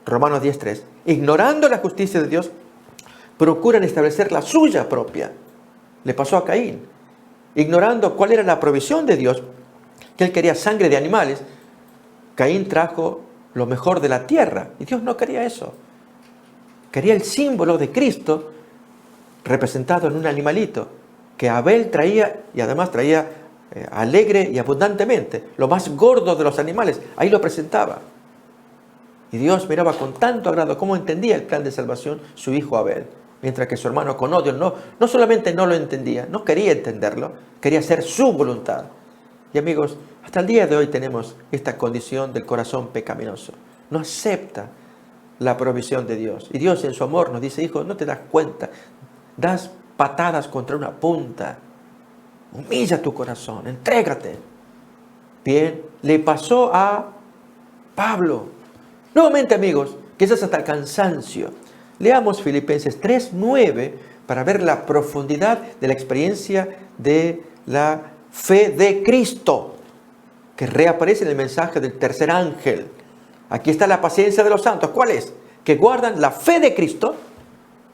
Romanos 10:3. Ignorando la justicia de Dios, procuran establecer la suya propia. Le pasó a Caín. Ignorando cuál era la provisión de Dios, que él quería sangre de animales, Caín trajo lo mejor de la tierra. Y Dios no quería eso. Quería el símbolo de Cristo representado en un animalito que Abel traía, y además traía alegre y abundantemente, lo más gordo de los animales. Ahí lo presentaba. Y Dios miraba con tanto agrado cómo entendía el plan de salvación su hijo Abel, mientras que su hermano con odio no solamente no lo entendía, no quería entenderlo, quería hacer su voluntad. Y, amigos, hasta el día de hoy tenemos esta condición del corazón pecaminoso. No acepta la provisión de Dios. Y Dios en su amor nos dice, hijo, no te das cuenta, das patadas contra una punta. Humilla tu corazón, entrégate. Bien, le pasó a Pablo. Nuevamente, amigos, quizás hasta el cansancio. Leamos Filipenses 3:9 para ver la profundidad de la experiencia de la fe de Cristo, que reaparece en el mensaje del tercer ángel. Aquí está la paciencia de los santos. ¿Cuál es? Que guardan la fe de Cristo,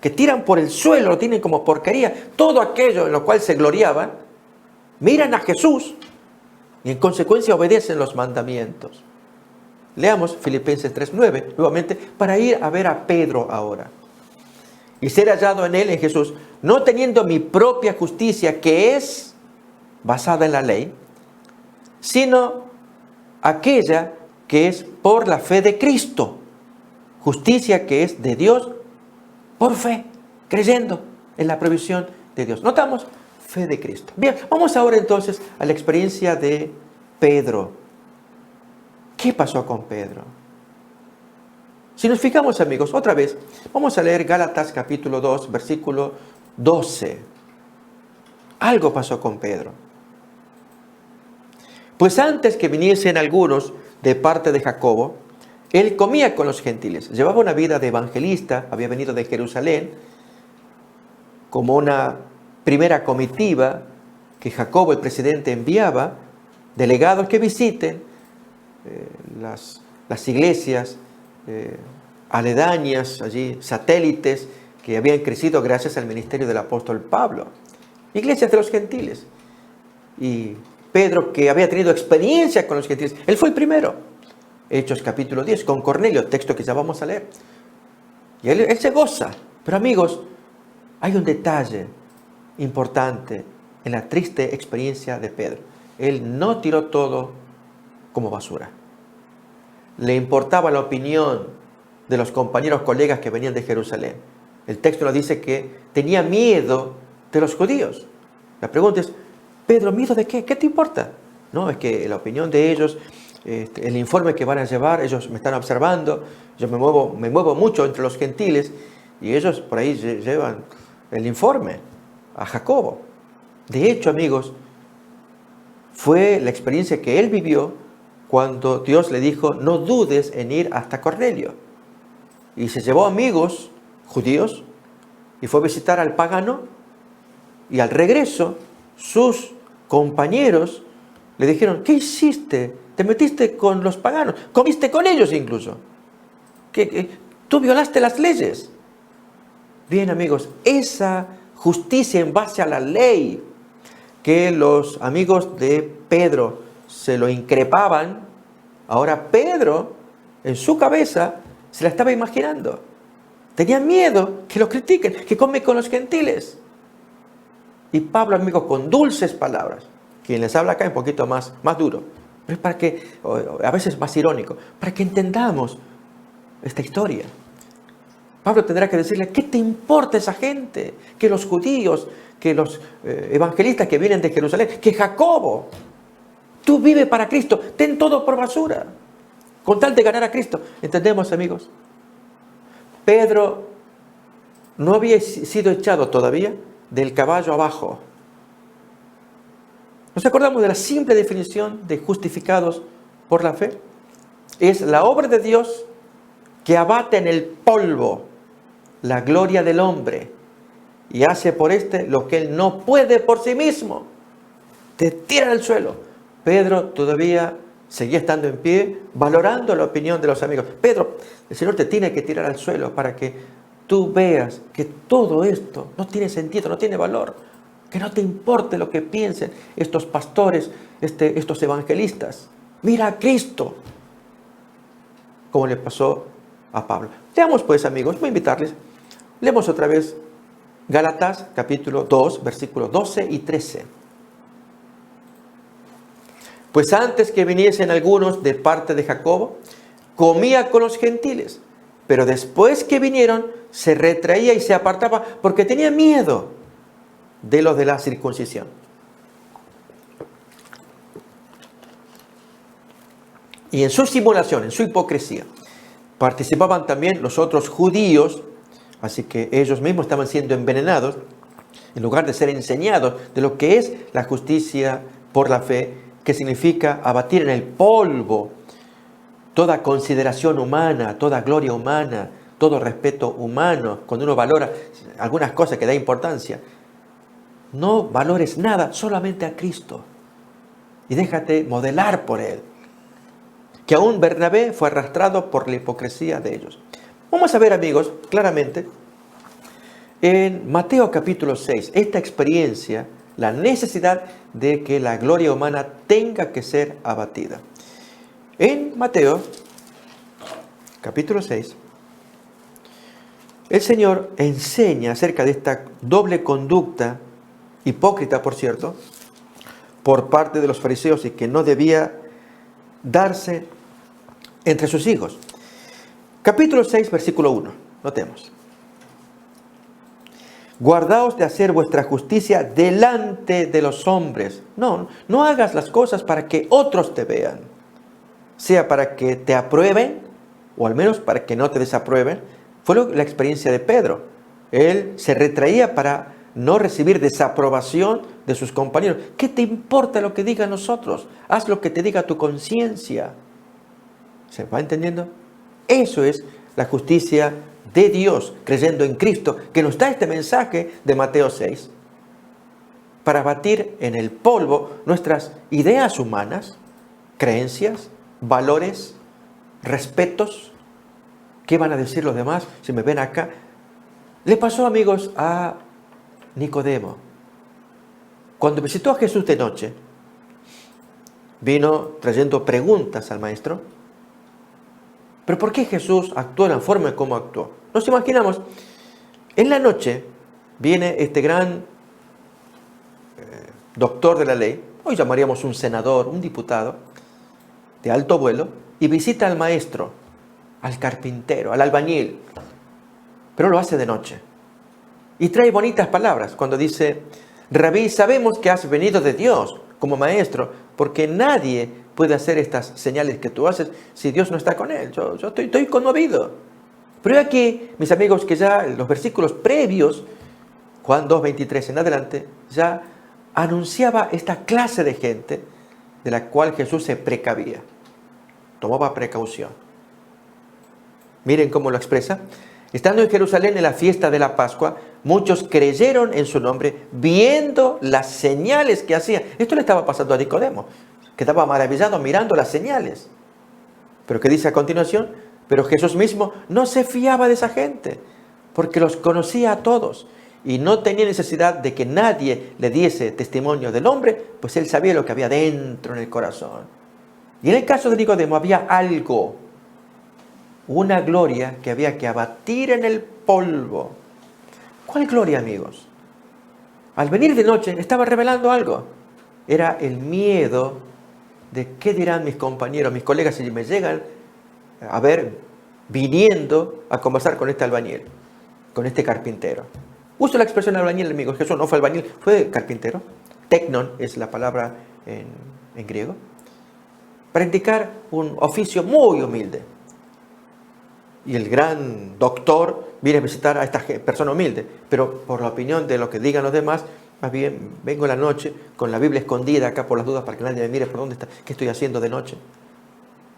que tiran por el suelo, lo tienen como porquería, todo aquello en lo cual se gloriaban, miran a Jesús y en consecuencia obedecen los mandamientos. Leamos Filipenses 3:9 nuevamente para ir a ver a Pedro ahora. Y ser hallado en él, en Jesús, no teniendo mi propia justicia que es basada en la ley, sino aquella que es por la fe de Cristo, justicia que es de Dios por fe, creyendo en la provisión de Dios. ¿Notamos? Fe de Cristo. Bien, vamos ahora entonces a la experiencia de Pedro. ¿Qué pasó con Pedro? Si nos fijamos, amigos, otra vez, vamos a leer Gálatas capítulo 2, versículo 12. Algo pasó con Pedro. Pues antes que viniesen algunos de parte de Jacobo, él comía con los gentiles. Llevaba una vida de evangelista, había venido de Jerusalén como una primera comitiva que Jacobo, el presidente, enviaba, delegados que visiten las iglesias aledañas, allí satélites que habían crecido gracias al ministerio del apóstol Pablo. Iglesias de los gentiles. Y Pedro, que había tenido experiencia con los gentiles, él fue el primero. Hechos capítulo 10, con Cornelio, texto que ya vamos a leer. Y él se goza. Pero amigos, hay un detalle importante en la triste experiencia de Pedro. Él no tiró todo como basura. Le importaba la opinión de los compañeros, colegas que venían de Jerusalén. El texto nos dice que tenía miedo de los judíos. La pregunta es, Pedro, ¿miedo de qué? ¿Qué te importa? No, es que la opinión de ellos, el informe que van a llevar, ellos me están observando, yo me muevo mucho entre los gentiles y ellos por ahí llevan el informe a Jacobo. De hecho, amigos, fue la experiencia que él vivió cuando Dios le dijo, no dudes en ir hasta Cornelio. Y se llevó amigos judíos y fue a visitar al pagano, y al regreso sus compañeros le dijeron, ¿qué hiciste? Te metiste con los paganos, comiste con ellos incluso. Tú violaste las leyes. Bien, amigos, esa justicia en base a la ley que los amigos de Pedro se lo increpaban, ahora Pedro en su cabeza se la estaba imaginando. Tenía miedo que lo critiquen, que come con los gentiles. Y Pablo, amigos, con dulces palabras, quien les habla acá es un poquito más duro, pero es para que, a veces más irónico, para que entendamos esta historia. Pablo tendrá que decirle, ¿qué te importa esa gente? Que los judíos, que los evangelistas que vienen de Jerusalén, que Jacobo, tú vives para Cristo, ten todo por basura, con tal de ganar a Cristo. ¿Entendemos, amigos? Pedro no había sido echado todavía del caballo abajo. ¿Nos acordamos de la simple definición de justificados por la fe? Es la obra de Dios que abate en el polvo la gloria del hombre y hace por lo que él no puede por sí mismo. Te tiran al suelo. Pedro todavía seguía estando en pie, valorando la opinión de los amigos. Pedro, el Señor te tiene que tirar al suelo para que tú veas que todo esto no tiene sentido, no tiene valor. Que no te importe lo que piensen estos pastores, estos evangelistas. Mira a Cristo, como le pasó a Pablo. Leamos pues, amigos, voy a invitarles. Leemos otra vez Gálatas capítulo 2, versículos 12 y 13. Pues antes que viniesen algunos de parte de Jacobo, comía con los gentiles, pero después que vinieron, se retraía y se apartaba porque tenía miedo de los de la circuncisión. Y en su simulación, en su hipocresía, Participaban también los otros judíos, así que ellos mismos estaban siendo envenenados en lugar de ser enseñados de lo que es la justicia por la fe, que significa abatir en el polvo toda consideración humana, toda gloria humana, todo respeto humano. Cuando uno valora algunas cosas que da importancia, no valores nada, solamente a Cristo. Y déjate modelar por Él. Que aún Bernabé fue arrastrado por la hipocresía de ellos. Vamos a ver, amigos, claramente, en Mateo capítulo 6, esta experiencia, la necesidad de que la gloria humana tenga que ser abatida. En Mateo capítulo 6, el Señor enseña acerca de esta doble conducta, hipócrita por cierto, por parte de los fariseos y que no debía darse entre sus hijos. Capítulo 6, versículo 1, notemos. Guardaos de hacer vuestra justicia delante de los hombres. No hagas las cosas para que otros te vean, sea para que te aprueben o al menos para que no te desaprueben. Fue la experiencia de Pedro. Él se retraía para no recibir desaprobación de sus compañeros. ¿Qué te importa lo que digan nosotros? Haz lo que te diga tu conciencia. ¿Se va entendiendo? Eso es la justicia de Dios, creyendo en Cristo, que nos da este mensaje de Mateo 6, para batir en el polvo nuestras ideas humanas, creencias, valores, respetos. ¿Qué van a decir los demás si me ven acá? Le pasó, amigos, a Nicodemo. Cuando visitó a Jesús de noche, vino trayendo preguntas al maestro. ¿Pero por qué Jesús actuó de la forma como actuó? Nos imaginamos, en la noche viene este gran doctor de la ley, hoy llamaríamos un senador, un diputado de alto vuelo, y visita al maestro, al carpintero, al albañil, pero lo hace de noche. Y trae bonitas palabras cuando dice: Rabí, sabemos que has venido de Dios como maestro, porque nadie puede hacer estas señales que tú haces si Dios no está con él. Yo estoy conmovido. Pero aquí, mis amigos, que ya en los versículos previos, Juan 2:23 en adelante, ya anunciaba esta clase de gente de la cual Jesús se precavía, tomaba precaución. Miren cómo lo expresa. Estando en Jerusalén en la fiesta de la Pascua, muchos creyeron en su nombre, viendo las señales que hacía. Esto le estaba pasando a Nicodemo, que estaba maravillado mirando las señales. Pero ¿qué dice a continuación? Pero Jesús mismo no se fiaba de esa gente, porque los conocía a todos y no tenía necesidad de que nadie le diese testimonio del hombre, pues él sabía lo que había dentro en el corazón. Y en el caso de Nicodemo había algo, una gloria que había que abatir en el polvo. ¿Cuál gloria, amigos? Al venir de noche estaba revelando algo. Era el miedo de qué dirán mis compañeros, mis colegas, si me llegan a ver viniendo a conversar con este albañil, con este carpintero. Uso la expresión albañil, amigos. Jesús no fue albañil, fue carpintero. Teknon es la palabra en griego, para indicar un oficio muy humilde. Y el gran doctor viene a visitar a esta persona humilde, pero por la opinión de lo que digan los demás, más bien vengo en la noche con la Biblia escondida acá por las dudas para que nadie me mire por dónde está, qué estoy haciendo de noche.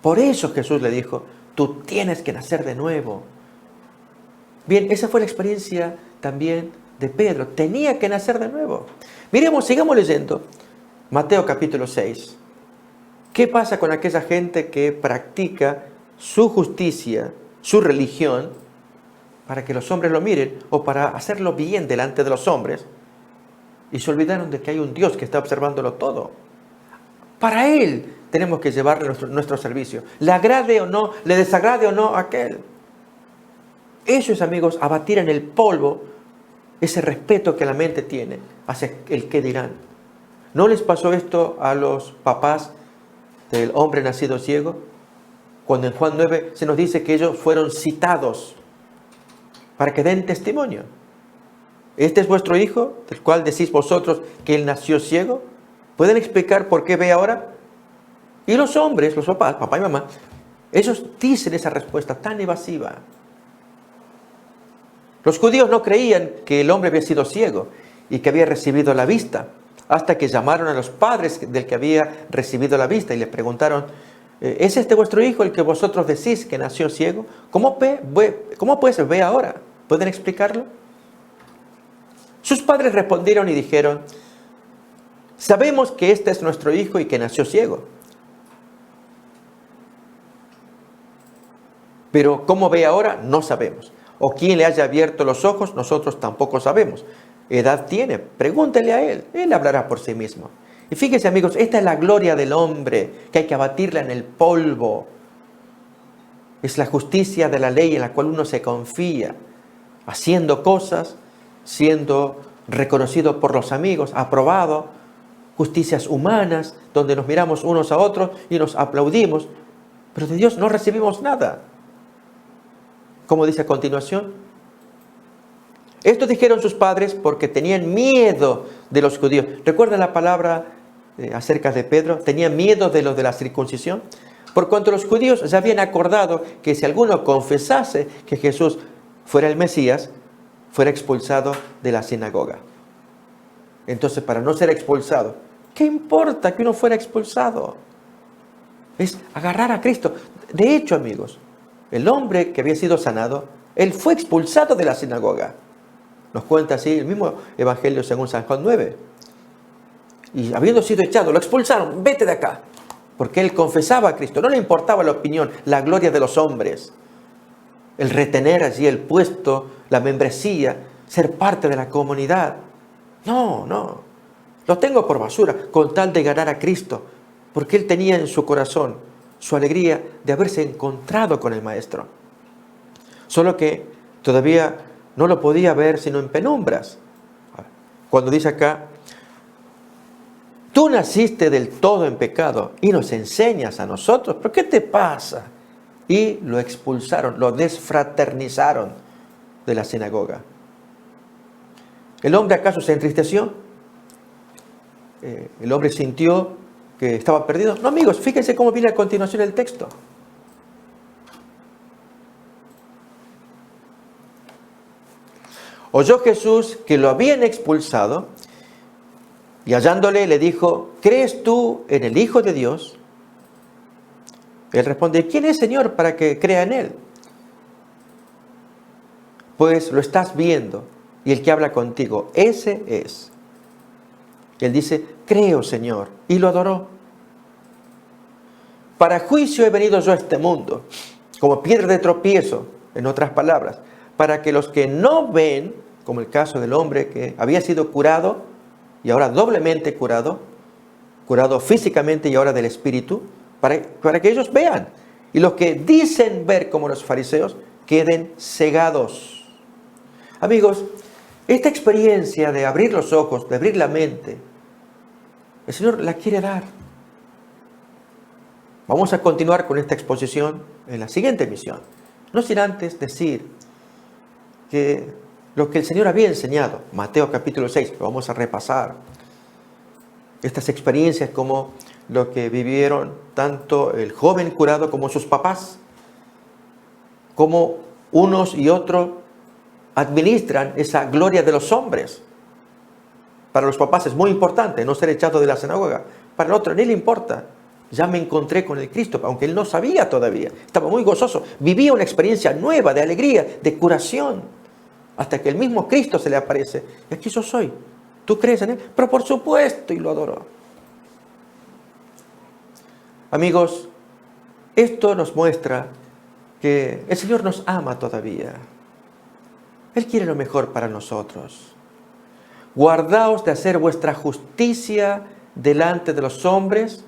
Por eso Jesús le dijo: tú tienes que nacer de nuevo. Bien, esa fue la experiencia también de Pedro. Tenía que nacer de nuevo. Miremos, sigamos leyendo Mateo capítulo 6. ¿Qué pasa con aquella gente que practica su justicia, su religión, para que los hombres lo miren o para hacerlo bien delante de los hombres, y se olvidaron de que hay un Dios que está observándolo todo? Para Él tenemos que llevarle nuestro servicio, le agrade o no, le desagrade o no a aquel. Eso es, amigos, abatir en el polvo ese respeto que la mente tiene hacia el qué dirán. ¿No les pasó esto a los papás del hombre nacido ciego? Cuando en Juan 9 se nos dice que ellos fueron citados para que den testimonio. ¿Este es vuestro hijo, del cual decís vosotros que él nació ciego? ¿Pueden explicar por qué ve ahora? Y los hombres, los papás, papá y mamá, Ellos dicen esa respuesta tan evasiva. Los judíos no creían que el hombre había sido ciego y que había recibido la vista, hasta que llamaron a los padres del que había recibido la vista y le preguntaron: ¿es este vuestro hijo el que vosotros decís que nació ciego? ¿Cómo pues ve ahora? ¿Pueden explicarlo? Sus padres respondieron y dijeron: sabemos que este es nuestro hijo y que nació ciego. Pero cómo ve ahora, no sabemos. O quién le haya abierto los ojos, nosotros tampoco sabemos. ¿Edad tiene? Pregúntele a él. Él hablará por sí mismo. Y fíjense, amigos, esta es la gloria del hombre, que hay que abatirla en el polvo. Es la justicia de la ley en la cual uno se confía, haciendo cosas, siendo reconocido por los amigos, aprobado, justicias humanas, donde nos miramos unos a otros y nos aplaudimos, pero de Dios no recibimos nada. Como dice a continuación, esto dijeron sus padres porque tenían miedo de los judíos. ¿Recuerdan la palabra acerca de Pedro? Tenían miedo de los de la circuncisión. Por cuanto los judíos ya habían acordado que si alguno confesase que Jesús fuera el Mesías, fuera expulsado de la sinagoga. Entonces, para no ser expulsado, ¿qué importa que uno fuera expulsado? Es agarrar a Cristo. De hecho, amigos, el hombre que había sido sanado, él fue expulsado de la sinagoga. Nos cuenta así el mismo Evangelio según San Juan 9. Y habiendo sido echado, lo expulsaron: vete de acá. Porque él confesaba a Cristo. No le importaba la opinión, la gloria de los hombres. El retener allí el puesto, la membresía, ser parte de la comunidad. No. Lo tengo por basura con tal de ganar a Cristo. Porque él tenía en su corazón su alegría de haberse encontrado con el Maestro. Solo que todavía no lo podía ver sino en penumbras. Cuando dice acá: tú naciste del todo en pecado y nos enseñas a nosotros, ¿pero qué te pasa? Y lo expulsaron, lo desfraternizaron de la sinagoga. ¿El hombre acaso se entristeció? ¿El hombre sintió que estaba perdido? No, amigos, fíjense cómo viene a continuación el texto. Oyó Jesús que lo habían expulsado y hallándole le dijo: ¿crees tú en el Hijo de Dios? Él responde: ¿quién es, Señor, para que crea en él? Pues lo estás viendo y el que habla contigo, ese es. Él dice: creo, Señor, y lo adoró. Para juicio he venido yo a este mundo, como piedra de tropiezo, en otras palabras, para que los que no ven, como el caso del hombre que había sido curado y ahora doblemente curado físicamente y ahora del espíritu, para que ellos vean. Y los que dicen ver como los fariseos queden cegados. Amigos, esta experiencia de abrir los ojos, de abrir la mente, el Señor la quiere dar. Vamos a continuar con esta exposición en la siguiente emisión. No sin antes decir que lo que el Señor había enseñado, Mateo capítulo 6, lo vamos a repasar. Estas experiencias como lo que vivieron tanto el joven curado como sus papás, como unos y otros administran esa gloria de los hombres. Para los papás es muy importante no ser echado de la sinagoga. Para el otro ni le importa. Ya me encontré con el Cristo, aunque él no sabía todavía. Estaba muy gozoso. Vivía una experiencia nueva de alegría, de curación. Hasta que el mismo Cristo se le aparece. Y aquí yo soy. ¿Tú crees en él? Pero por supuesto, y lo adoró. Amigos, esto nos muestra que el Señor nos ama todavía. Él quiere lo mejor para nosotros. Guardaos de hacer vuestra justicia delante de los hombres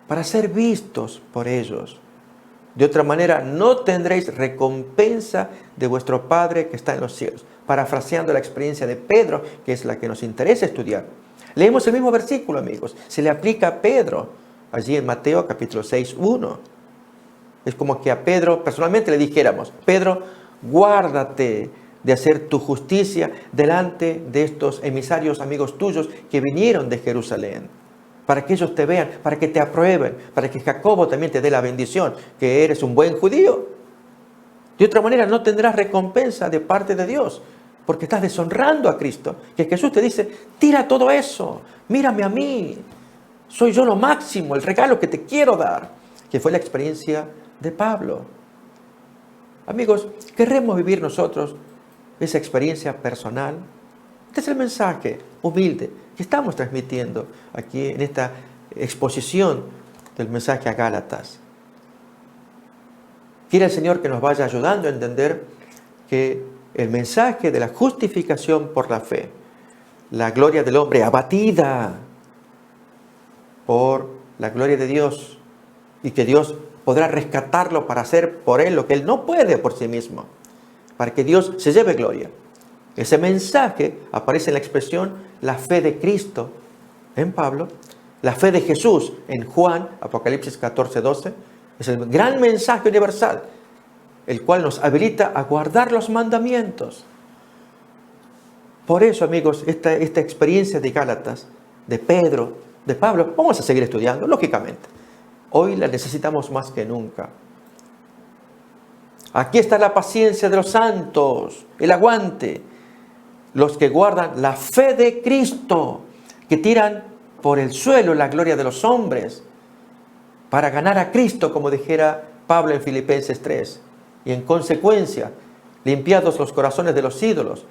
para ser vistos por ellos. De otra manera no tendréis recompensa de vuestro Padre que está en los cielos. Parafraseando la experiencia de Pedro, que es la que nos interesa estudiar. Leemos el mismo versículo, amigos. Se le aplica a Pedro, allí en Mateo capítulo 6, 1. Es como que a Pedro personalmente le dijéramos: Pedro, guárdate de hacer tu justicia delante de estos emisarios amigos tuyos que vinieron de Jerusalén. para que ellos te vean, para que te aprueben, para que Jacobo también te dé la bendición, que eres un buen judío. De otra manera no tendrás recompensa de parte de Dios, porque estás deshonrando a Cristo. Que Jesús te dice, tira todo eso, mírame a mí, soy yo lo máximo, el regalo que te quiero dar, que fue la experiencia de Pablo. Amigos, ¿queremos vivir nosotros esa experiencia personal? Este es el mensaje humilde que estamos transmitiendo aquí en esta exposición del mensaje a Gálatas. Quiere el Señor que nos vaya ayudando a entender que el mensaje de la justificación por la fe, la gloria del hombre abatida por la gloria de Dios, y que Dios podrá rescatarlo para hacer por él lo que él no puede por sí mismo, para que Dios se lleve gloria. Ese mensaje aparece en la expresión la fe de Cristo en Pablo, la fe de Jesús en Juan, Apocalipsis 14:12. Es el gran mensaje universal, el cual nos habilita a guardar los mandamientos. Por eso, amigos, esta experiencia de Gálatas, de Pedro, de Pablo, vamos a seguir estudiando, lógicamente. Hoy la necesitamos más que nunca. Aquí está la paciencia de los santos, el aguante. Los que guardan la fe de Cristo, que tiran por el suelo la gloria de los hombres, para ganar a Cristo, como dijera Pablo en Filipenses 3. Y en consecuencia, limpiados los corazones de los ídolos,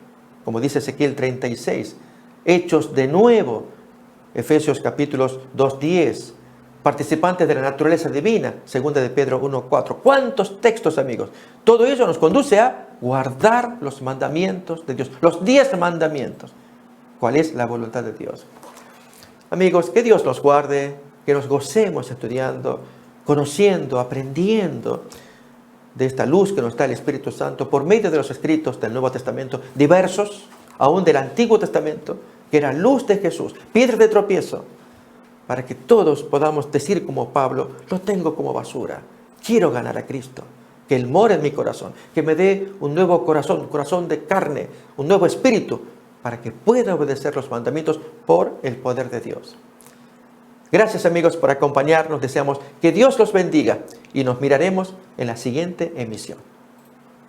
como dice Ezequiel 36, hechos de nuevo, Efesios capítulos 2:10, participantes de la naturaleza divina, 2 de Pedro 1:4. ¿Cuántos textos, amigos? Todo ello nos conduce a guardar los mandamientos de Dios, los 10 mandamientos. ¿Cuál es la voluntad de Dios? Amigos, que Dios nos guarde, que nos gocemos estudiando, conociendo, aprendiendo de esta luz que nos da el Espíritu Santo por medio de los escritos del Nuevo Testamento, diversos, aún del Antiguo Testamento, que era luz de Jesús, piedra de tropiezo, para que todos podamos decir como Pablo, lo tengo como basura, quiero ganar a Cristo, que Él more en mi corazón, que me dé un nuevo corazón, un corazón de carne, un nuevo espíritu, para que pueda obedecer los mandamientos por el poder de Dios. Gracias, amigos, por acompañarnos. Deseamos que Dios los bendiga y nos miraremos en la siguiente emisión.